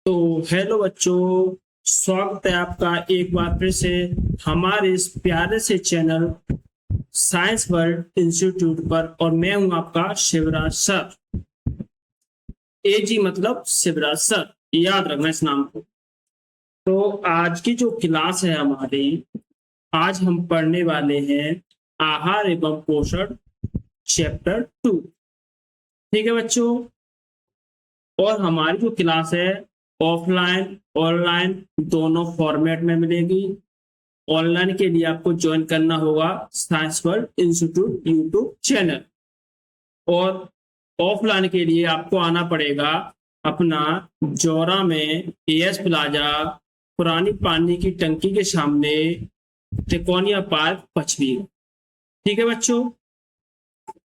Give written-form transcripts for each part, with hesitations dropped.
तो हेलो बच्चों, स्वागत है आपका एक बार फिर से हमारे इस प्यारे से चैनल साइंस वर्ल्ड इंस्टीट्यूट पर। और मैं हूं आपका शिवराज सर। एजी मतलब शिवराज सर, याद रखना इस नाम को। तो आज की जो क्लास है हमारी, आज हम पढ़ने वाले हैं आहार एवं पोषण चैप्टर 2। ठीक है बच्चों, और हमारी जो क्लास है ऑफलाइन ऑनलाइन दोनों फॉर्मेट में मिलेगी। ऑनलाइन के लिए आपको ज्वाइन करना होगा science world institute YouTube channel, और ऑफलाइन के लिए आपको आना पड़ेगा अपना जौरा में एएस प्लाजा पुरानी पानी की टंकी के सामने त्रिकोणिया पार्क पचवी। ठीक है बच्चों,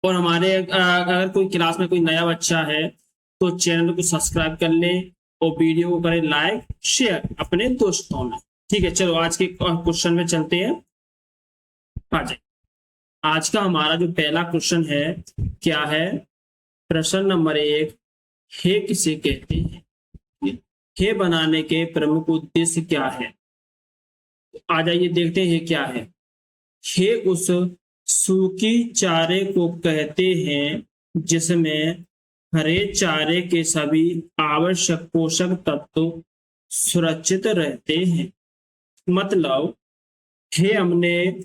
और हमारे अगर कोई क्लास में कोई नया बच्चा है तो चैनल को सब्सक्राइब कर ले और वीडियो को करें लाइक शेयर अपने दोस्तों में। ठीक है, चलो आज के क्वेश्चन में चलते हैं। आ जाए, आज का हमारा जो पहला क्वेश्चन है क्या है? प्रश्न नंबर 1, हे किसे कहते हैं? हे बनाने के प्रमुख उद्देश्य क्या है? आ जाइए देखते हैं क्या है। हे उस सूखी चारे को कहते हैं जिसमें हरे चारे के सभी आवश्यक पोषक तत्व सुरक्षित रहते हैं। मतलब हे हमने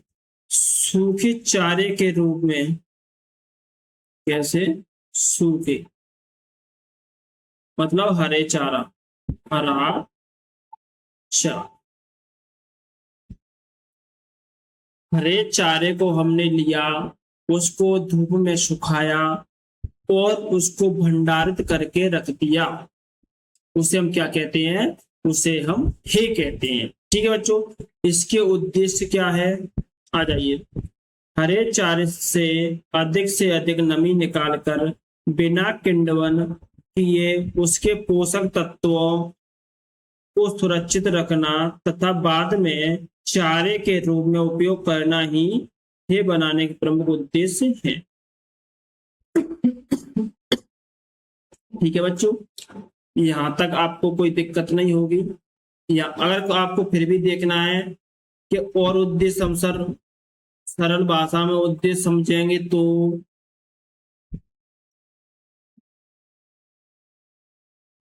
सूखे चारे के रूप में, कैसे सूखे मतलब हरे चारा, हरा चारा, हरे चारे को हमने लिया, उसको धूप में सुखाया और उसको भंडारित करके रख दिया, उसे हम क्या कहते हैं? उसे हम हे कहते हैं। ठीक है बच्चों, इसके उद्देश्य क्या है? आ जाइए, हरे चारे से अधिक नमी निकालकर बिना किण्वन किए उसके पोषक तत्वों को सुरक्षित रखना तथा बाद में चारे के रूप में उपयोग करना ही हे बनाने के प्रमुख उद्देश्य है। ठीक है बच्चों, यहां तक आपको कोई दिक्कत नहीं होगी। या अगर आपको फिर भी देखना है कि और उद्देश्य हम सरल भाषा में उद्देश्य समझेंगे तो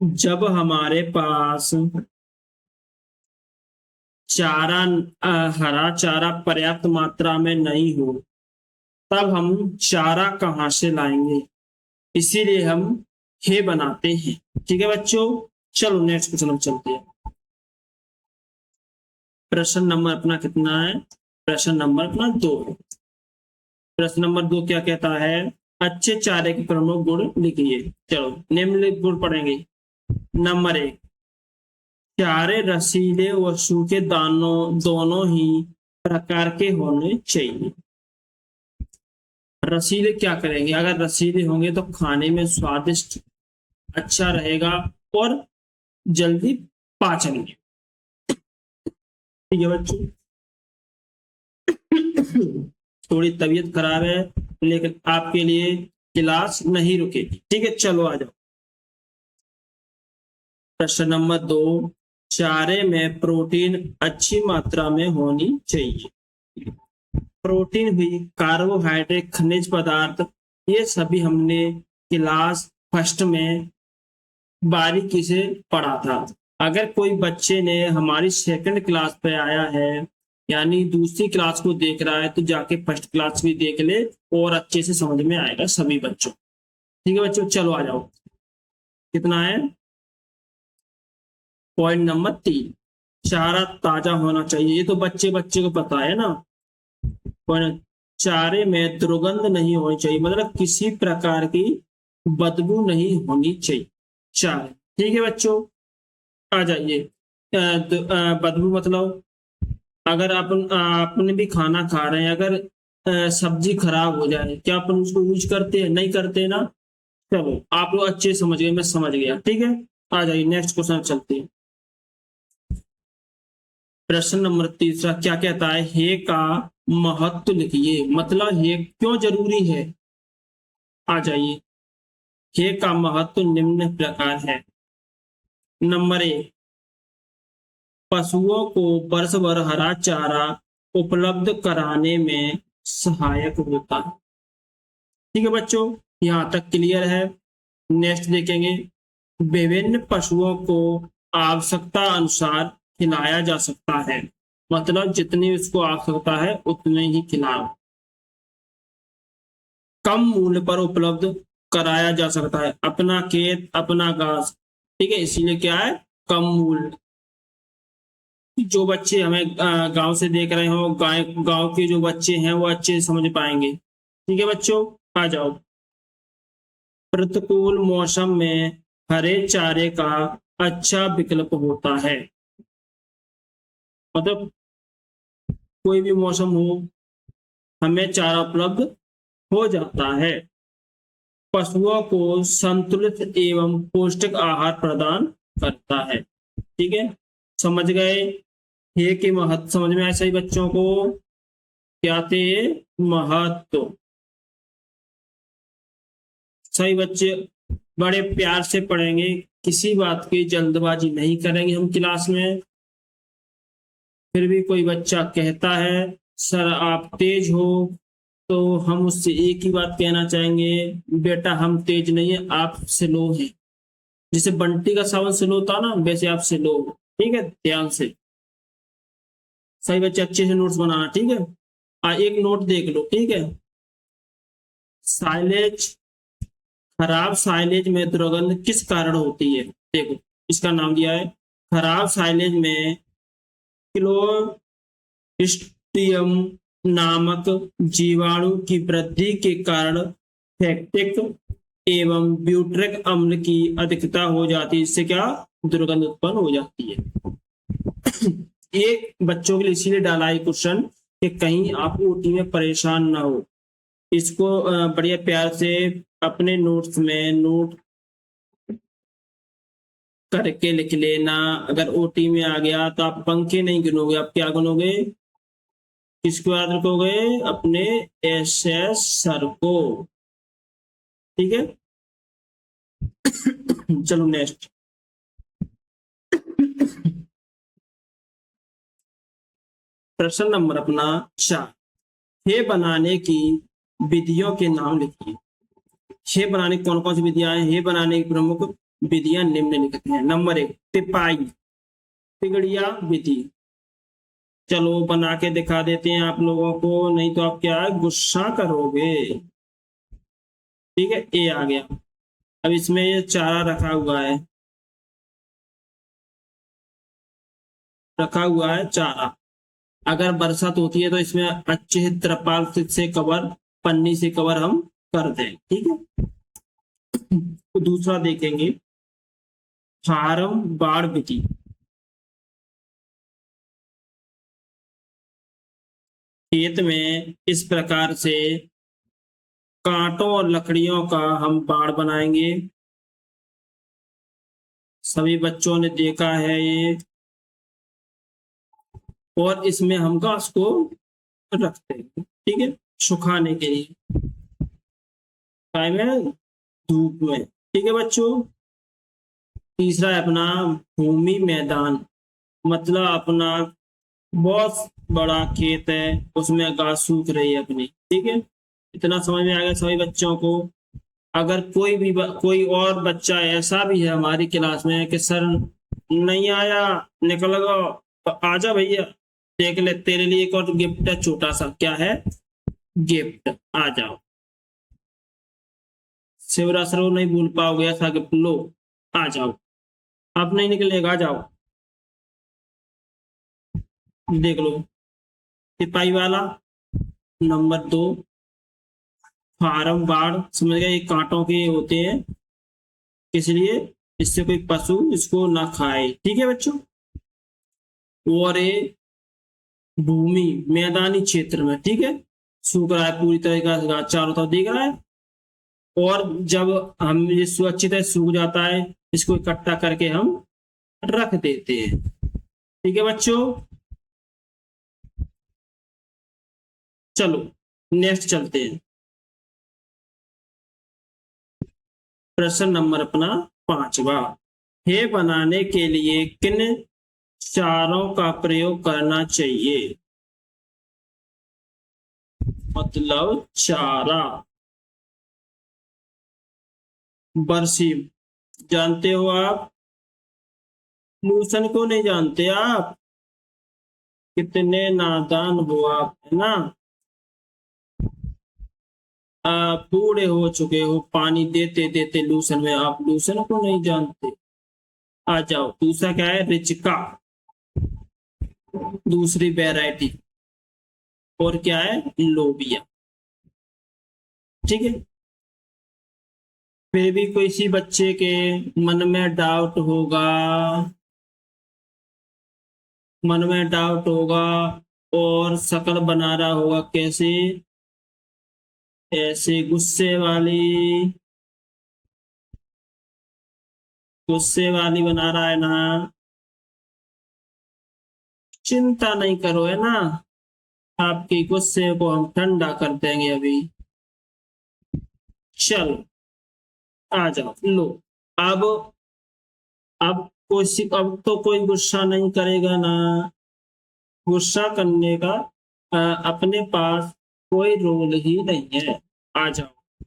जब हमारे पास चारा हरा चारा पर्याप्त मात्रा में नहीं हो तब हम चारा कहाँ से लाएंगे, इसीलिए हम हे बनाते हैं। ठीक है बच्चों, चलो नेक्स्ट क्वेश्चन चलते हैं। प्रश्न नंबर अपना कितना है? प्रश्न नंबर अपना 2। प्रश्न नंबर 2 क्या कहता है? अच्छे चारे के प्रमुख गुण लिखिए। चलो निम्नलिखित गुण पढ़ेंगे। नंबर 1, चारे रसीले व सूखे दानों दोनों ही प्रकार के होने चाहिए। रसीले क्या करेंगे? अगर रसीले होंगे तो खाने में स्वादिष्ट अच्छा रहेगा और जल्दी पाचन। ठीक है बच्चों, थोड़ी तबीयत खराब है लेकिन आपके लिए क्लास नहीं रुकेगी। ठीक है, चलो आ जाओ। प्रश्न नंबर 2, चारे में प्रोटीन अच्छी मात्रा में होनी चाहिए। प्रोटीन भी, कार्बोहाइड्रेट, खनिज पदार्थ, ये सभी हमने क्लास फर्स्ट में बारीकी से पढ़ा था। अगर कोई बच्चे ने हमारी सेकंड क्लास पे आया है यानी दूसरी क्लास को देख रहा है तो जाके फर्स्ट क्लास भी देख ले और अच्छे से समझ में आएगा सभी बच्चों। ठीक है बच्चों, चलो आ जाओ। कितना है? पॉइंट नंबर 3, चारा ताजा होना चाहिए। ये तो बच्चे को पता है ना। पॉइंट, चारे में दुर्गंध नहीं होनी चाहिए, मतलब किसी प्रकार की बदबू नहीं होनी चाहिए चारे। ठीक है बच्चों, आ जाइए। बदबू मतलब अगर अपन भी खाना खा रहे हैं, अगर सब्जी खराब हो जाए, क्या अपन उसको यूज करते हैं? नहीं करते ना। चलो आप लोग अच्छे समझ गए, मैं समझ गया। ठीक है, आ जाइए नेक्स्ट क्वेश्चन चलते हैं। प्रश्न नंबर 3 क्या कहता है? हे का महत्व लिखिए। मतलब हे क्यों जरूरी है? आ जाइए, हे का महत्व निम्न प्रकार है। नंबर 1, पशुओं को वर्ष भर हरा चारा उपलब्ध कराने में सहायक होता है। ठीक है बच्चों, यहाँ तक क्लियर है। नेक्स्ट देखेंगे, विभिन्न पशुओं को आवश्यकता अनुसार खिलाया जा सकता है, मतलब जितनी उसको आवश्यकता है उतने ही खिलाओ। कम मूल्य पर उपलब्ध कराया जा सकता है, अपना खेत अपना घास, ठीक है, इसीलिए क्या है, कम मूल्य। जो बच्चे हमें गांव से देख रहे हो, गांव के जो बच्चे हैं वो अच्छे से समझ पाएंगे। ठीक है बच्चों, आ जाओ। प्रतिकूल मौसम में हरे चारे का अच्छा विकल्प होता है, मतलब कोई भी मौसम हो हमें चारा उपलब्ध हो जाता है। पशुओं को संतुलित एवं पौष्टिक आहार प्रदान करता है। ठीक है, समझ गए। हे के महत्व समझ में आए सही बच्चों को? क्या थे महत्व? सही बच्चे बड़े प्यार से पढ़ेंगे, किसी बात की जल्दबाजी नहीं करेंगे हम क्लास में। फिर भी कोई बच्चा कहता है सर आप तेज हो, तो हम उससे एक ही बात कहना चाहेंगे, बेटा हम तेज नहीं है, आप स्लो हैं। जैसे बंटी का सावन स्लो था ना, वैसे आप स्लो हो। ठीक है, ध्यान से सही बच्चे अच्छे से नोट्स बनाना। ठीक है, एक नोट देख लो। ठीक है, साइलेज, खराब साइलेज में दुर्गंध किस कारण होती है? देखो इसका नाम दिया है, खराब साइलेज में क्लोस्ट्रिडियम नामक जीवाणु की वृद्धि के कारण फैक्टिक एवं ब्यूटरिक अम्ल की अधिकता हो जाती है, इससे क्या दुर्गंध उत्पन्न हो जाती है। एक बच्चों के लिए इसीलिए डाला है क्वेश्चन कि कहीं आप ओटी में परेशान ना हो। इसको बढ़िया प्यार से अपने नोट्स में नोट करके लिख लेना। अगर ओटी में आ गया तो आप पंखे नहीं गिनोगे, आप क्या गिनोगे? किसको याद रखोगे? अपने एसएस सर को। ठीक है, चलो नेक्स्ट। प्रश्न नंबर अपना 4, हे बनाने की विधियों के नाम लिखिए। हे बनाने की कौन कौन सी विधियां हैं? हे बनाने की प्रमुख विधियां निम्नलिखित हैं। नंबर 1, तिपाई तिगड़िया विधि। चलो बना के दिखा देते हैं आप लोगों को, नहीं तो आप क्या गुस्सा करोगे। ठीक है, ए आ गया। अब इसमें ये चारा रखा हुआ है चारा। अगर बरसात होती है तो इसमें अच्छे से त्रिपाल से कवर, पन्नी से कवर हम कर दें। ठीक है, तो दूसरा देखेंगे, फार्म बाड़ विधि। खेत में इस प्रकार से कांटों और लकड़ियों का हम बाड़ बनाएंगे। सभी बच्चों ने देखा है ये। और इसमें हम घास को रखते हैं, ठीक है, सुखाने के लिए टाइम है, धूप में। ठीक है बच्चों, तीसरा है अपना भूमि मैदान, मतलब अपना बहुत बड़ा खेत है, उसमें घास सूख रही है अपनी। ठीक है, इतना समझ में आ गया सभी बच्चों को? अगर कोई और बच्चा ऐसा भी है हमारी क्लास में कि सर नहीं आया, निकल गया, तो आजा भैया, देख ले तेरे लिए एक और गिफ्ट है, छोटा सा। क्या है? गिफ्ट। आ जाओ, शिवराज सर नहीं भूल पाओगे ऐसा गिफ्ट। लो आ जाओ, अब नहीं निकलेगा, आ जाओ देख लो। सिपाही वाला। नंबर 2, फार्म बाड़, समझ गए, ये कांटों के होते हैं, इसलिए इससे कोई पशु इसको ना खाए। ठीक है बच्चों, और ये भूमि मैदानी क्षेत्र में, ठीक है, सूख रहा है पूरी तरीके से, चारों तरफ दिख रहा है, और जब हम ये सुरक्षित है सूख जाता है, इसको इकट्ठा करके हम रख देते हैं। ठीक है बच्चों, चलो नेक्स्ट चलते हैं। प्रश्न नंबर अपना 5वां, हे बनाने के लिए किन चारों का प्रयोग करना चाहिए? मतलब चारा। बरसीम जानते हो आप? लूसन को नहीं जानते आप? कितने नादान हो आप, है ना? आप बूढ़े हो चुके हो पानी देते देते लूसन में, आप लूसन को नहीं जानते। आ जाओ, दूसरा क्या है? रिचिका, दूसरी वैरायटी। और क्या है? लोबिया। ठीक है। फिर भी किसी बच्चे के मन में डाउट होगा, मन में डाउट होगा और शक्ल बना रहा होगा कैसे? ऐसे गुस्से वाली, गुस्से वाली बना रहा है ना? चिंता नहीं करो, है ना? आपके गुस्से को हम ठंडा कर देंगे अभी। चलो आ जाओ, लो। अब अब तो कोई गुस्सा नहीं करेगा ना? गुस्सा करने का अपने पास कोई रोल ही नहीं है। आ जाओ।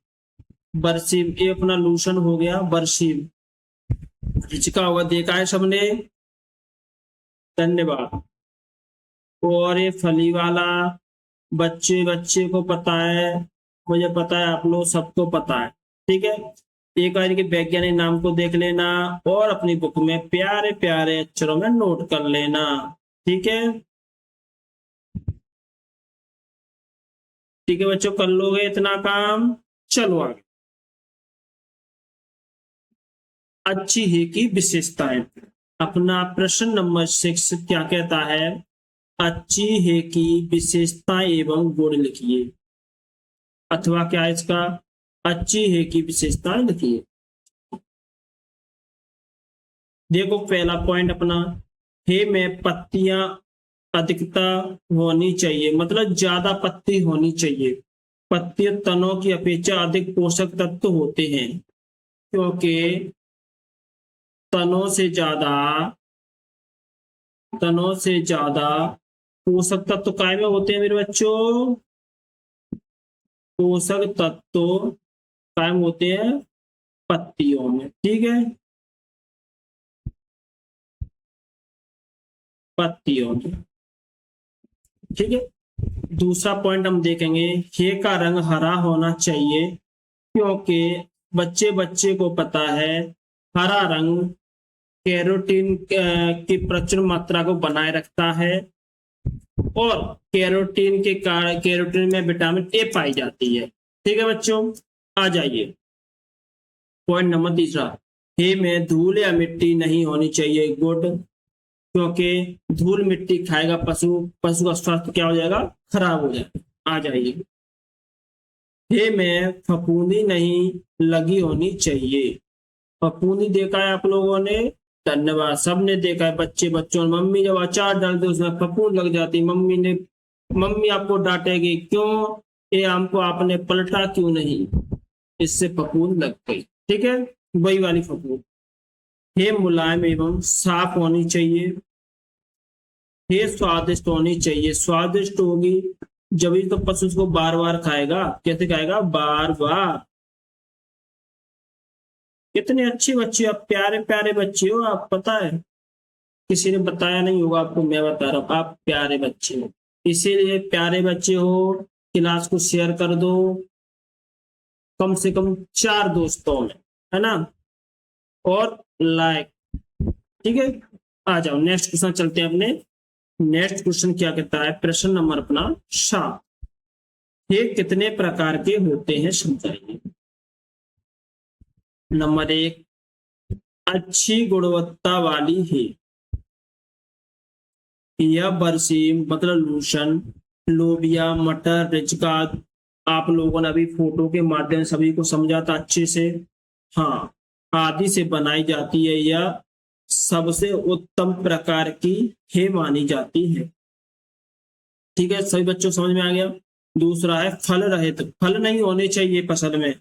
बरसीम, ये अपना लूशन हो गया बरसीम। हिचका हुआ देखा है सबने? धन्यवाद। और ये फली वाला बच्चे बच्चे को पता है, मुझे पता है, आप लोग सबको पता है। ठीक है। एक बार के वैज्ञानिक नाम को देख लेना और अपनी बुक में प्यारे प्यारे अक्षरों में नोट कर लेना। ठीक है। ठीक है बच्चों, कर लोगे इतना काम? चलो आगे। अच्छी है की विशेषताएं। अपना प्रश्न नंबर 6 क्या कहता है? अच्छी है की विशेषताएं एवं गुण लिखिए। अथवा क्या है इसका? अच्छी है की विशेषताएं लिखिए। देखो पहला पॉइंट अपना, हे में पत्तियां अधिकता होनी चाहिए, मतलब ज्यादा पत्ती होनी चाहिए। पत्ती तनों की अपेक्षा अधिक पोषक तत्व होते हैं, क्योंकि तनों से ज्यादा तनों से ज्यादा पोषक तत्व काय में होते हैं मेरे बच्चों? पोषक तत्व कायम होते हैं पत्तियों में। ठीक है, पत्तियों में। ठीक है। दूसरा पॉइंट हम देखेंगे, हे का रंग हरा होना चाहिए, क्योंकि बच्चे बच्चे को पता है हरा रंग कैरोटीन की प्रचुर मात्रा को बनाए रखता है, और कैरोटीन के कारण कैरोटीन में विटामिन ए पाई जाती है। ठीक है बच्चों, आ जाइए पॉइंट नंबर तीसरा, हे में धूल या मिट्टी नहीं होनी चाहिए। गुड, क्योंकि धूल मिट्टी खाएगा पशु, पशु का स्वास्थ्य क्या हो जाएगा? खराब हो जाएगा। आ जाइए, हे में फफूंदी नहीं लगी होनी चाहिए। फफूंदी देखा है आप लोगों ने? धन्यवाद, सबने देखा है, बच्चे बच्चों। मम्मी जब अचार डालते उसमें फफूंद लग जाती, मम्मी आपको डांटेगी, क्यों ये आम को आपने पलटा क्यों नहीं? इससे फफूंद लग गई। ठीक है, वही वाली फफूंद। हे मुलायम एवं साफ होनी चाहिए। हे स्वादिष्ट होनी चाहिए। स्वादिष्ट होगी जब तो पशु उसको बार बार खाएगा। कैसे खाएगा? बार बार। कितने अच्छे बच्चे, आप प्यारे प्यारे बच्चे हो, आप पता है, किसी ने बताया नहीं होगा आपको, मैं बता रहा हूँ, आप प्यारे बच्चे हो। इसीलिए प्यारे बच्चे हो, क्लास को शेयर कर दो कम से कम 4 दोस्तों में, है ना? और लाइक। ठीक है, आ जाओ नेक्स्ट क्वेश्चन चलते हैं अपने। नेक्स्ट क्वेश्चन क्या कहता है? प्रश्न नंबर अपना 7, ये कितने प्रकार के होते हैं समझाइए। नंबर 1, अच्छी गुणवत्ता वाली है। यह बरसीम मतलब लूशन, लोबिया, मटर, रिचका, आप लोगों ने अभी फोटो के माध्यम से सभी को समझा था अच्छे से। हाँ, आदि से बनाई जाती है। यह सबसे उत्तम प्रकार की है मानी जाती है। ठीक है, सभी बच्चों को समझ में आ गया? दूसरा है फल रहित, फल नहीं होने चाहिए फसल में।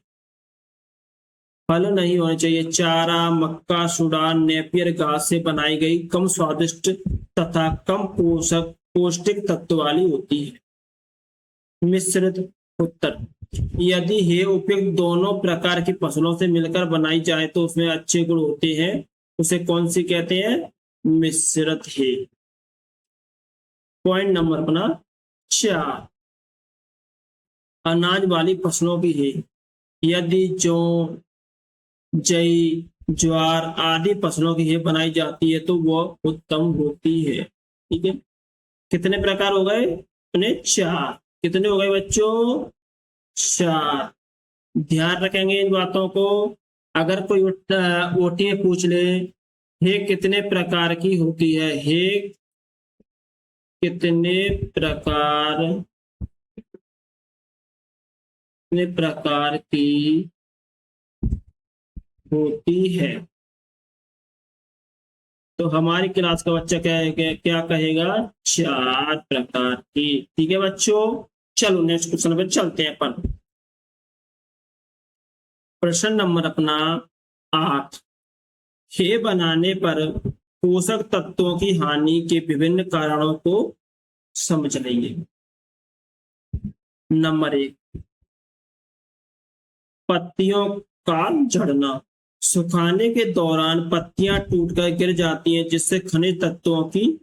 फल नहीं होने चाहिए। चारा, मक्का, सूडान, नेपियर घास से बनाई गई कम स्वादिष्ट तथा कम पोषक पौष्टिक तत्व वाली होती है। मिश्रित उत्तर, यदि हे उपयुक्त दोनों प्रकार की फसलों से मिलकर बनाई जाए तो उसमें अच्छे गुण होते हैं, उसे कौन सी कहते हैं? मिश्रित है। पॉइंट नंबर अपना 4, अनाज वाली फसलों की है। यदि जौ, जई, ज्वार आदि फसलों की है बनाई जाती है तो वह उत्तम होती है। ठीक है, कितने प्रकार हो गए अपने? 4। कितने हो गए बच्चों? 4। ध्यान रखेंगे इन बातों को। अगर कोई ओटी में पूछ ले, हे कितने प्रकार की होती है, हे कितने प्रकार की होती है, तो हमारी क्लास का बच्चा क्या कहेगा? 4 प्रकार की। ठीक है बच्चों, चलो नेक्स्ट क्वेश्चन पे चलते हैं अपन। प्रश्न नंबर अपना 8, हे बनाने पर पोषक तत्वों की हानि के विभिन्न कारणों को समझ लेंगे। नंबर 1, पत्तियों का झड़ना। सुखाने के दौरान पत्तियां टूटकर गिर जाती हैं जिससे खनिज तत्वों की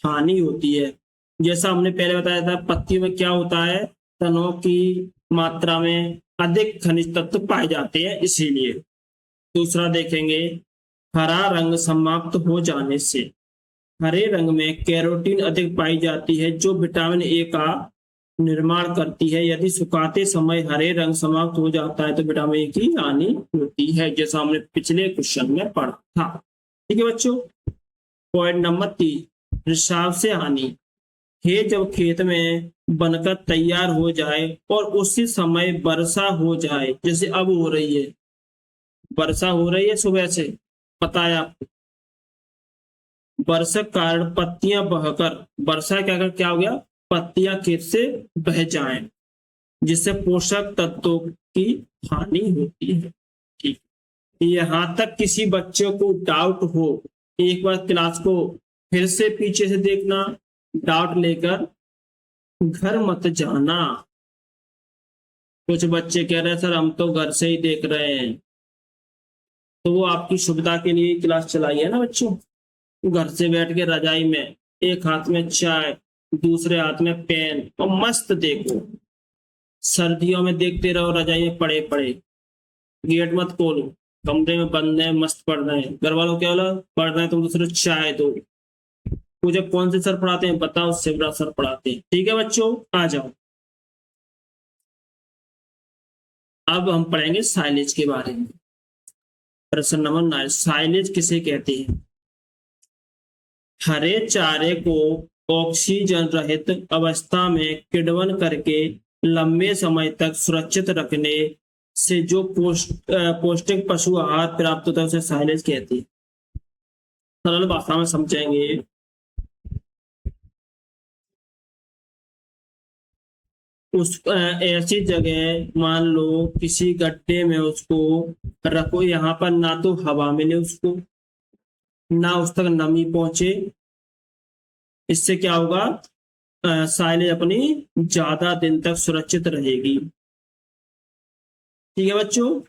हानि होती है। जैसा हमने पहले बताया था, पत्तियों में क्या होता है? तनों की मात्रा में अधिक खनिज तत्व पाए जाते हैं, इसीलिए। दूसरा देखेंगे, हरा रंग समाप्त हो जाने से। हरे रंग में कैरोटीन अधिक पाई जाती है जो विटामिन ए का निर्माण करती है। यदि सुखाते समय हरे रंग समाप्त हो जाता है तो विटामिन ए की हानि होती है, जैसा हमने पिछले क्वेश्चन में पढ़ा था। ठीक है बच्चों। पॉइंट नंबर 3, रिसाव से हानि। हे जब खेत में बनकर तैयार हो जाए और उसी समय वर्षा हो जाए, जैसे अब हो रही है, वर्षा हो रही है सुबह से, पता है आपको। वर्षा के कारण पत्तियां बहकर, वर्षा क्या हो गया? पत्तियां खेत से बह जाएं, जिससे पोषक तत्वों की हानि होती है। ठीक, यहां तक किसी बच्चे को डाउट हो, एक बार क्लास को फिर से पीछे से देखना, डाउट लेकर घर मत जाना। कुछ बच्चे कह रहे हैं सर हम तो घर से ही देख रहे हैं, तो वो आपकी सुविधा के लिए क्लास चलाई है ना बच्चों। घर से बैठ के रजाई में एक हाथ में चाय, दूसरे हाथ में पेन, और मस्त देखो। सर्दियों में देखते रहो रजाई में पड़े पड़े, गेट मत खोलो, कमरे में बंद है, मस्त पढ़ रहे हैं। घर वालों क्या बोला? पढ़ रहे हैं तो दूसरे चाय दो। मुझे कौन से सर पढ़ाते हैं बताओ? उससे बड़ा सर पढ़ाते हैं। ठीक है बच्चों, आ जाओ। अब हम पढ़ेंगे साइलेज के बारे में। प्रश्न नंबर 9, साइलेज किसे कहते हैं? हरे चारे को ऑक्सीजन रहित अवस्था में किण्वन करके लंबे समय तक सुरक्षित रखने से जो पौष्टिक पशु आहार प्राप्त होता है उसे साइलेज कहते हैं। सरल भाषा में समझेंगे, उस ऐसी जगह मान लो किसी गड्ढे में उसको रखो, यहाँ पर ना तो हवा मिले उसको, ना उस तक नमी पहुंचे। इससे क्या होगा? साइलेज अपनी ज्यादा दिन तक सुरक्षित रहेगी। ठीक है बच्चों,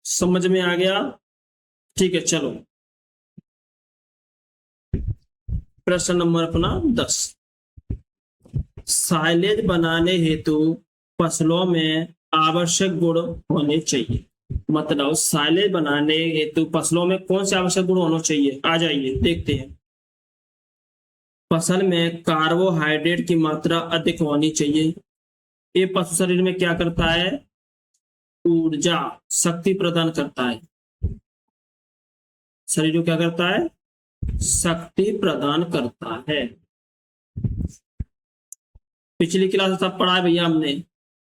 समझ में आ गया? ठीक है, चलो प्रश्न नंबर अपना 10, साइलेज बनाने हेतु फसलों में आवश्यक गुण होने चाहिए। मतलब साइलेज बनाने हेतु फसलों में कौन से आवश्यक गुण होने चाहिए? आ जाइए देखते हैं। फसल में कार्बोहाइड्रेट की मात्रा अधिक होनी चाहिए। ये पशु शरीर में क्या करता है? ऊर्जा, शक्ति प्रदान करता है। शरीर को क्या करता है? शक्ति प्रदान करता है। पिछली क्लास सब पढ़ा है भैया हमने,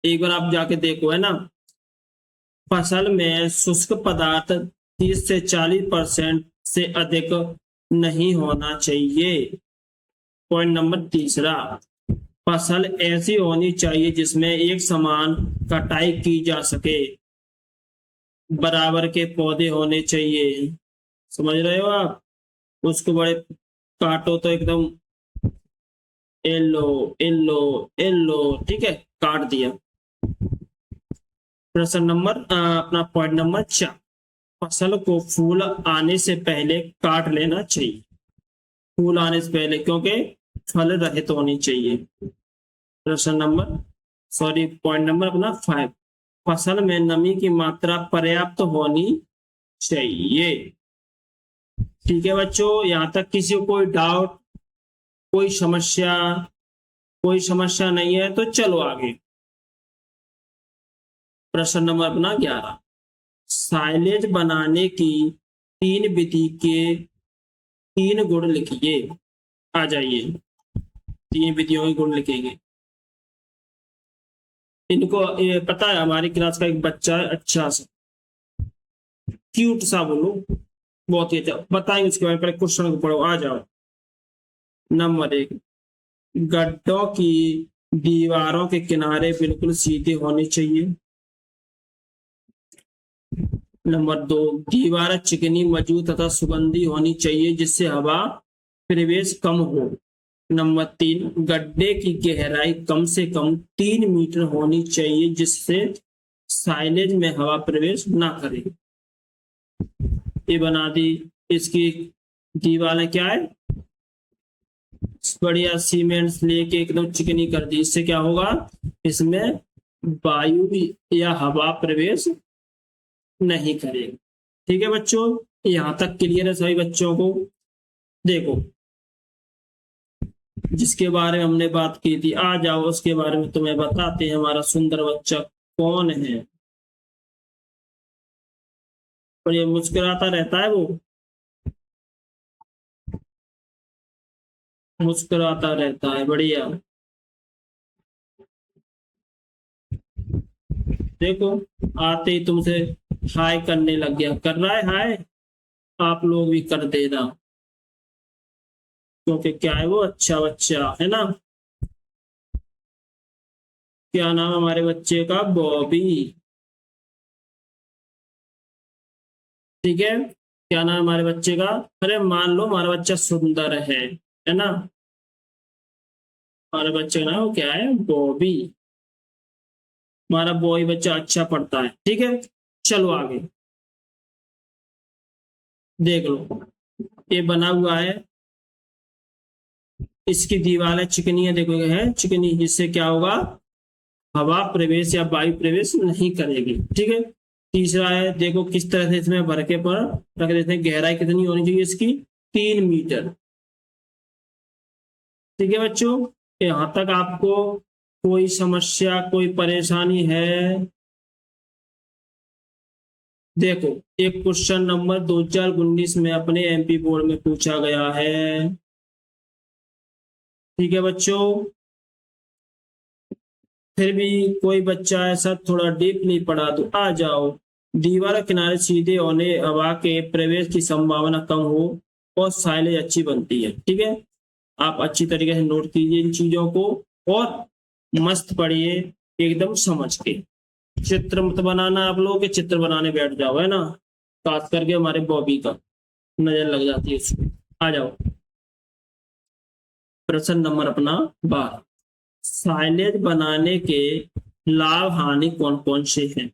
एक बार आप जाके देखो, है ना। फसल में शुष्क पदार्थ 30 से 40% से अधिक नहीं होना चाहिए। पॉइंट नंबर 3, फसल ऐसी होनी चाहिए जिसमें एक समान कटाई की जा सके। बराबर के पौधे होने चाहिए। समझ रहे हो आप? उसको बड़े काटो तो एकदम येलो येलो येलो, ठीक है, काट दिया। प्रश्न नंबर अपना पॉइंट नंबर 4, फसल को फूल आने से पहले काट लेना चाहिए। फूल आने से पहले, क्योंकि फल रहित होनी चाहिए। प्रश्न नंबर पॉइंट नंबर अपना 5, फसल में नमी की मात्रा पर्याप्त होनी चाहिए। ठीक है बच्चों, यहाँ तक किसी को कोई डाउट, कोई समस्या? कोई समस्या नहीं है तो चलो आगे। प्रश्न नंबर अपना 11, साइलेज बनाने की 3 विधि के 3 गुण लिखिए। आ जाइए, 3 विधियों के गुण लिखेंगे। इनको ये पता है, हमारी क्लास का एक बच्चा है, अच्छा सा क्यूट सा, बोलो बहुत ही अच्छा, बताएंगे उसके बारे में। पहले क्वेश्चन को पढ़ो, आ जाओ। नंबर 1, गड्ढों की दीवारों के किनारे बिल्कुल सीधे होने चाहिए। नंबर 2, दीवार चिकनी, मजबूत तथा सुगंधी होनी चाहिए जिससे हवा प्रवेश कम हो। नंबर 3, गड्ढे की गहराई कम से कम 3 मीटर होनी चाहिए जिससे साइलेज में हवा प्रवेश ना करे। ये बना दी। इसकी दीवारें क्या है, बढ़िया सीमेंट लेके एकदम चिकनी कर दी। इससे क्या होगा, इसमें वायु या हवा प्रवेश नहीं करेगा। ठीक है बच्चों, यहां तक क्लियर है सभी बच्चों को? देखो, जिसके बारे में हमने बात की थी, आ जाओ उसके बारे में तुम्हें बताते हैं। हमारा सुंदर बच्चा कौन है? और ये मुस्कुराता रहता है, वो मुस्कुराता रहता है, बढ़िया। देखो, आते ही तुमसे हाय करने लग गया। कर रहा है हाय? आप लोग भी कर देना, क्योंकि क्या है, वो अच्छा बच्चा है ना। क्या नाम हमारे बच्चे का? बॉबी। ठीक है, क्या नाम हमारे बच्चे का? अरे मान लो हमारा बच्चा सुंदर है ना। हमारे बच्चे का नाम क्या है? बॉबी। हमारा बॉय बच्चा अच्छा पढ़ता है। ठीक है, चलो आगे देख लो। ये बना हुआ है, इसकी दीवारें चिकनी है, देखो है चिकनी, जिससे क्या होगा, हवा प्रवेश या वायु प्रवेश नहीं करेगी। ठीक है, तीसरा है, देखो किस तरह से इसमें भर के पर रख देते हैं। गहराई कितनी होनी चाहिए इसकी? 3 मीटर। ठीक है बच्चों, यहाँ तक आपको कोई समस्या, कोई परेशानी है? देखो, एक क्वेश्चन नंबर 2019 में अपने एमपी बोर्ड में पूछा गया है। ठीक है बच्चों, फिर भी कोई बच्चा ऐसा थोड़ा डीप नहीं पढ़ा तो आ जाओ। दीवार किनारे सीधे होने हवा के प्रवेश की संभावना कम हो और साइलेज अच्छी बनती है। ठीक है, आप अच्छी तरीके से नोट कीजिए इन चीजों को और मस्त पढ़िए एकदम समझ के। चित्र मत बनाना आप लोग के, चित्र बनाने बैठ जाओ, है ना। खास करके हमारे बॉबी का नजर लग जाती है उसको। आ जाओ, प्रश्न नंबर अपना 12, साइलेज बनाने के लाभ हानि कौन कौन से हैं?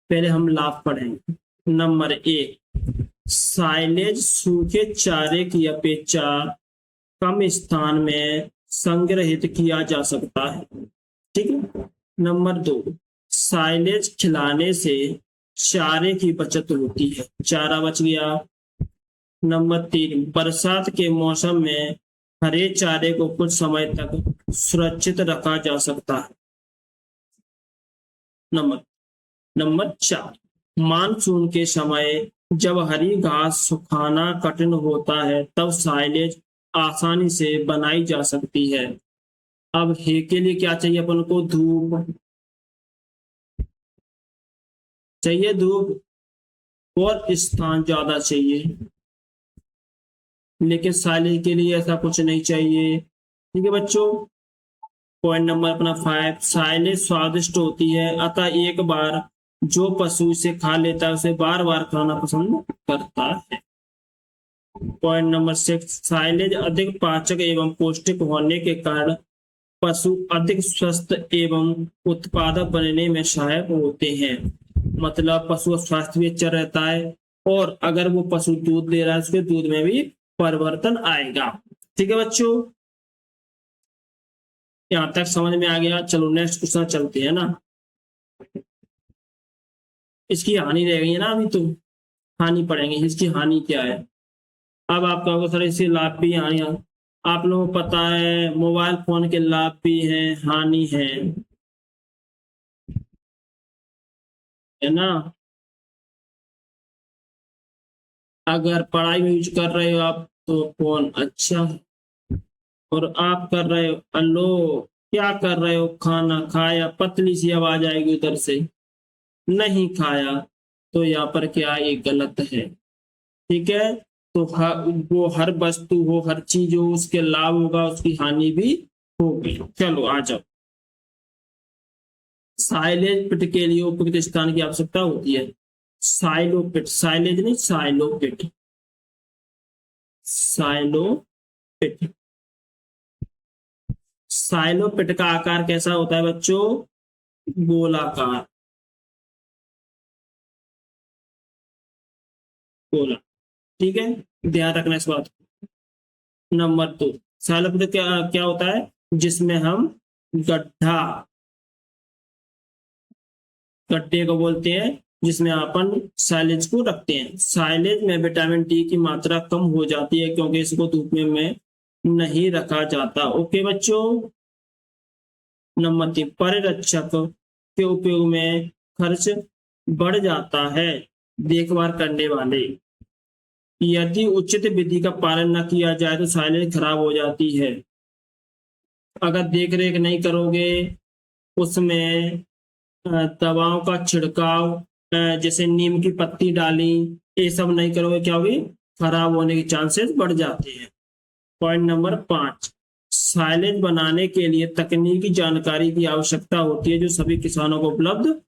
पहले हम लाभ पढ़ेंगे। नंबर 1, साइलेज सूखे चारे की अपेक्षा कम स्थान में संग्रहित किया जा सकता है। ठीक है। नंबर 2, साइलेज खिलाने से चारे की बचत होती है, चारा बच गया। नंबर 3, बरसात के मौसम में हरे चारे को कुछ समय तक सुरक्षित रखा जा सकता है। नंबर 4, मानसून के समय जब हरी घास सुखाना कठिन होता है तब साइलेज आसानी से बनाई जा सकती है। अब हे के लिए क्या चाहिए अपन को? धूप चाहिए, धूप और स्थान ज्यादा चाहिए, लेकिन साइलेज के लिए ऐसा कुछ नहीं चाहिए। ठीक है बच्चों, पॉइंट नंबर अपना 5, साइलेज स्वादिष्ट होती है, अतः एक बार जो पशु इसे खा लेता है उसे बार बार खाना पसंद करता है। पॉइंट नंबर 6, साइलेज अधिक पाचक एवं पौष्टिक होने के कारण पशु अधिक स्वस्थ एवं उत्पादक बनने में सहायक होते हैं। मतलब पशु का स्वास्थ्य भी अच्छा रहता है, और अगर वो पशु दूध दे रहा है उसके दूध में भी परिवर्तन आएगा। ठीक है बच्चों, यहां तक समझ में आ गया। चलो नेक्स्ट क्वेश्चन चलते हैं ना। इसकी हानि रह गई है ना, अभी तो हानि पढ़ेंगे, इसकी हानि क्या है। अब आप कहोगे सर इसके लाभ भी हानि, आप लोगों को पता है मोबाइल फोन के लाभ भी हैं हानि है ना। अगर पढ़ाई में यूज कर रहे हो आप तो फोन अच्छा है, और आप कर रहे हो अल्लो क्या कर रहे हो, खाना खाया, पतली सी आवाज आएगी उधर से, नहीं खाया, तो यहाँ पर क्या ये गलत है। ठीक है, तो वो हर वस्तु हो, हर चीज हो, उसके लाभ होगा उसकी हानि भी होगी। चलो आ जाओ। साइलेज पिट के लिए उपयुक्त स्थान की आवश्यकता होती है। साइलोपिट, साइलेज नहीं साइलोपिट, साइलोपिट। साइलोपिट का आकार कैसा होता है बच्चों, गोलाकार, गोला। ठीक है, ध्यान रखना इस बात को। नंबर 2, साइलोपिट क्या क्या होता है, जिसमें हम गड्ढा, गड्ढे को बोलते हैं, जिसमें अपन साइलेज को रखते हैं। साइलेज में विटामिन डी की मात्रा कम हो जाती है क्योंकि इसको धूप में नहीं रखा जाता। ओके बच्चों। नंबर 3, परिरक्षक के उपयोग में खर्च बढ़ जाता है। देखभाल करने वाले, यदि उचित विधि का पालन न किया जाए तो साइलेज खराब हो जाती है। अगर देख रेख नहीं करोगे, उसमें दवाओं का छिड़काव, जैसे नीम की पत्ती डाली, ये सब नहीं करोगे, क्या होगी, खराब होने के चांसेस बढ़ जाते हैं। पॉइंट नंबर 5, साइलेज बनाने के लिए तकनीकी जानकारी की आवश्यकता होती है जो सभी किसानों को उपलब्ध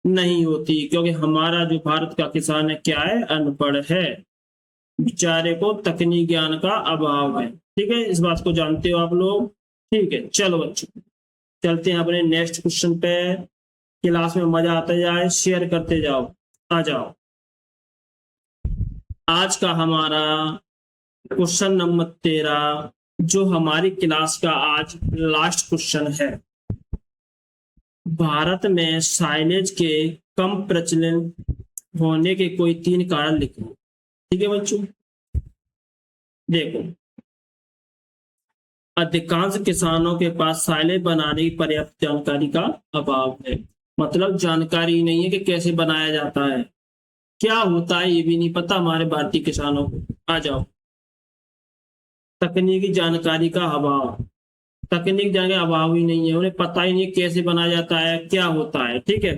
नहीं होती, क्योंकि हमारा जो भारत का किसान है क्या है, अनपढ़ है, बेचारे को तकनीक ज्ञान का अभाव है। ठीक है, इस बात को जानते हो आप लोग। ठीक है, चलो बच्चों चलते हैं अपने नेक्स्ट क्वेश्चन पे। क्लास में मजा आता जाए, शेयर करते जाओ, आ जाओ। आज का हमारा क्वेश्चन नंबर 13, जो हमारी क्लास का आज लास्ट क्वेश्चन है। भारत में साइलेज के कम प्रचलित होने के कोई 3 कारण लिखो। ठीक है बच्चों, देखो, अधिकांश किसानों के पास साइलेज बनाने की पर्याप्त जानकारी का अभाव है। मतलब जानकारी नहीं है कि कैसे बनाया जाता है, क्या होता है ये भी नहीं पता हमारे भारतीय किसानों को। आ जाओ, तकनीकी जानकारी का अभाव, तकनीक जानकारी अभाव ही नहीं है, उन्हें पता ही नहीं कैसे बनाया जाता है, क्या होता है। ठीक है,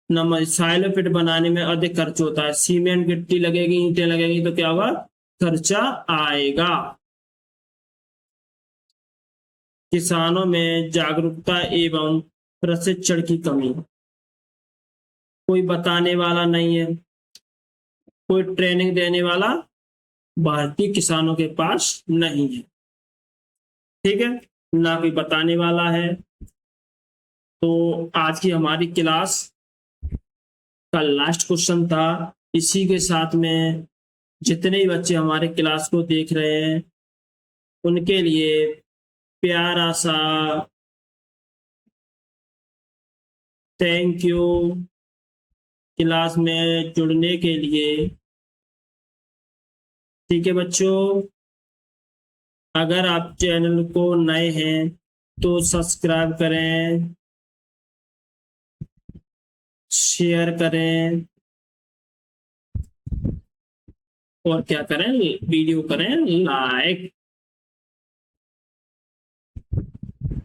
नंबर, साइलोपिट बनाने में अधिक खर्च होता है, सीमेंट गिट्टी लगेगी, ईंटें लगेगी, तो क्या होगा, खर्चा आएगा। किसानों में जागरूकता एवं प्रशिक्षण की कमी, कोई बताने वाला नहीं है, कोई ट्रेनिंग देने वाला भारतीय किसानों के पास नहीं है। ठीक है, ना कोई बताने वाला है। तो आज की हमारी क्लास का लास्ट क्वेश्चन था। इसी के साथ में जितने भी बच्चे हमारे क्लास को देख रहे हैं उनके लिए प्यारा सा थैंक यू, क्लास में जुड़ने के लिए। ठीक है बच्चों, अगर आप चैनल को नए हैं तो सब्सक्राइब करें, शेयर करें, और क्या करें, वीडियो करें लाइक,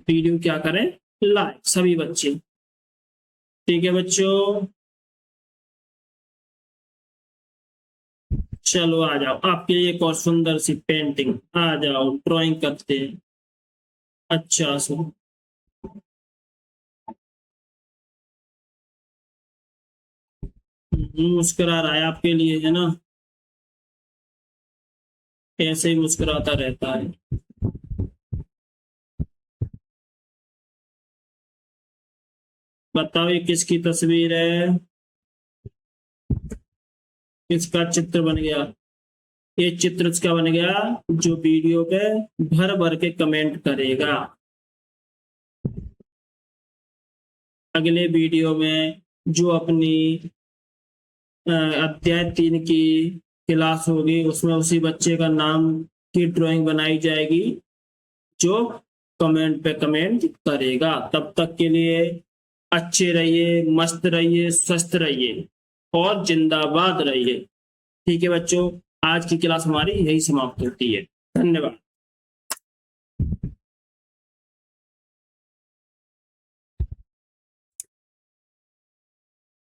वीडियो क्या करें, लाइक, सभी बच्चे। ठीक है बच्चों, चलो आ जाओ, आपके लिए एक और सुंदर सी पेंटिंग, आ जाओ ड्राइंग करते हैं। अच्छा सो मुस्कुरा रहा है आपके लिए, है ना, ऐसे ही मुस्कुराता रहता है। बताओ ये किसकी तस्वीर है, किसका चित्र बन गया। ये चित्र उसका बन गया जो वीडियो पे भर भर के कमेंट करेगा। अगले वीडियो में जो अपनी अध्याय 3 की क्लास होगी उसमें उसी बच्चे का नाम की ड्राइंग बनाई जाएगी जो कमेंट पे कमेंट करेगा। तब तक के लिए अच्छे रहिए, मस्त रहिए, स्वस्थ रहिए और जिंदाबाद रहिए। ठीक है बच्चों, आज की क्लास हमारी यही समाप्त होती है। धन्यवाद।